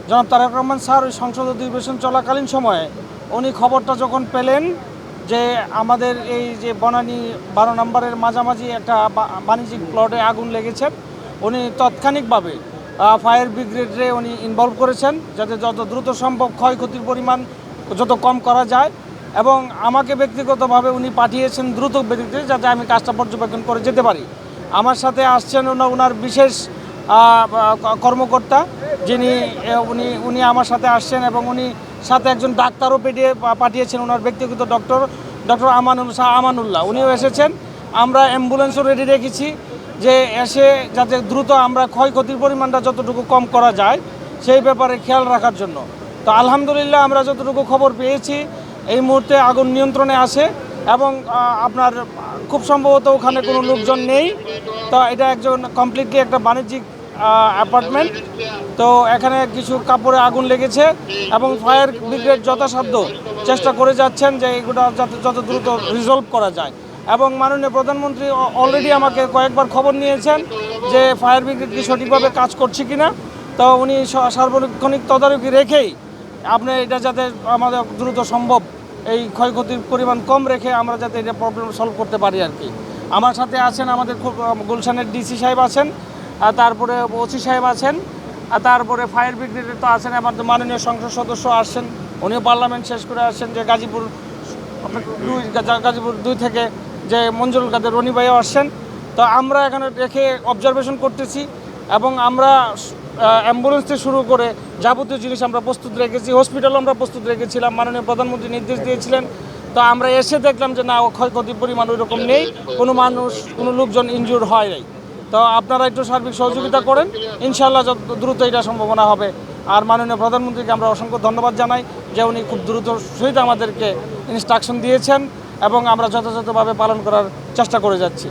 জনাব তারেক রহমান স্যার ওই সংসদ অধিবেশন চলাকালীন সময়ে উনি খবরটা যখন পেলেন যে আমাদের এই যে বনানী 12 নম্বরের মাঝামাঝি একটা বাণিজ্যিক প্লটে আগুন লেগেছে, উনি তাৎক্ষণিকভাবে ফায়ার ব্রিগেডে উনি ইনভলভ করেছেন যাতে যত দ্রুত সম্ভব ক্ষয়ক্ষতির পরিমাণ যত কম করা যায়, এবং আমাকে ব্যক্তিগতভাবে উনি পাঠিয়েছেন দ্রুত গতিতে যাতে আমি কাজটা পর্যবেক্ষণ করে যেতে পারি। আমার সাথে আসছেন ওনার বিশেষ কর্মকর্তা যিনি উনি আমার সাথে আসছেন, এবং উনি সাথে একজন ডাক্তারও পাঠিয়েছেন, ওনার ব্যক্তিগত ডক্টর আমানুল্লাহ উনিও এসেছেন। আমরা অ্যাম্বুলেন্সও রেডি রেখেছি যে এসে যাতে দ্রুত আমরা ক্ষয়ক্ষতির পরিমাণটা যতটুকু কম করা যায় সেই ব্যাপারে খেয়াল রাখার জন্য। তো আলহামদুলিল্লাহ আমরা যতটুকু খবর পেয়েছি এই মুহূর্তে আগুন নিয়ন্ত্রণে আসে, এবং আপনার খুব সম্ভবত ওখানে কোনো লোকজন নেই। তো এটা একজন কমপ্লিটলি একটা বাণিজ্যিক অ্যাপার্টমেন্ট। তো এখানে কিছু কাপড়ে আগুন লেগেছে এবং ফায়ার ব্রিগেড যথাসাধ্য চেষ্টা করে যাচ্ছেন যে এগুলো যাতে যত দ্রুত রিজলভ করা যায়, এবং মাননীয় প্রধানমন্ত্রী অলরেডি আমাকে কয়েকবার খবর নিয়েছেন যে ফায়ার ব্রিগেড কি সঠিকভাবে কাজ করছে কিনা। তো উনি সার্বক্ষণিক তদারকি রেখেই আপনি এটা যাতে আমাদের দ্রুত সম্ভব এই ক্ষয়ক্ষতির পরিমাণ কম রেখে আমরা যাতে এটা প্রবলেম সলভ করতে পারি আর কি। আমার সাথে আছেন আমাদের গুলশানের ডিসি সাহেব আছেন, তারপরে ওসি সাহেব আছেন, আর তারপরে ফায়ার ব্রিগেডে তো আছেন আমাদের মাননীয় সংসদ সদস্য আসছেন, উনিও পার্লামেন্ট শেষ করে আসছেন, যে গাজীপুর 2 থেকে যে মঞ্জুরুল কাদের রনি ভাইও আসছেন। তো আমরা এখানে রেখে অবজারভেশন করতেছি, এবং আমরা অ্যাম্বুলেন্স থেকে শুরু করে যাবতীয় জিনিস আমরা প্রস্তুত রেখেছি, হসপিটালও আমরা প্রস্তুত রেখেছিলাম, মাননীয় প্রধানমন্ত্রী নির্দেশ দিয়েছিলেন। তো আমরা এসে দেখলাম যে না, ক্ষয়ক্ষতির পরিমাণ ওই রকম নেই, কোনো লোকজন ইনজুর হয় নাই। তো আপনারা একটু সার্বিক সহযোগিতা করেন, ইনশাআল্লাহ যত দ্রুত এটা সম্ভাবনা হবে। আর মাননীয় প্রধানমন্ত্রীকে আমরা অসংখ্য ধন্যবাদ জানাই যে উনি খুব দ্রুত সহিত আমাদেরকে ইনস্ট্রাকশন দিয়েছেন, এবং আমরা যথাযথভাবে পালন করার চেষ্টা করে যাচ্ছি।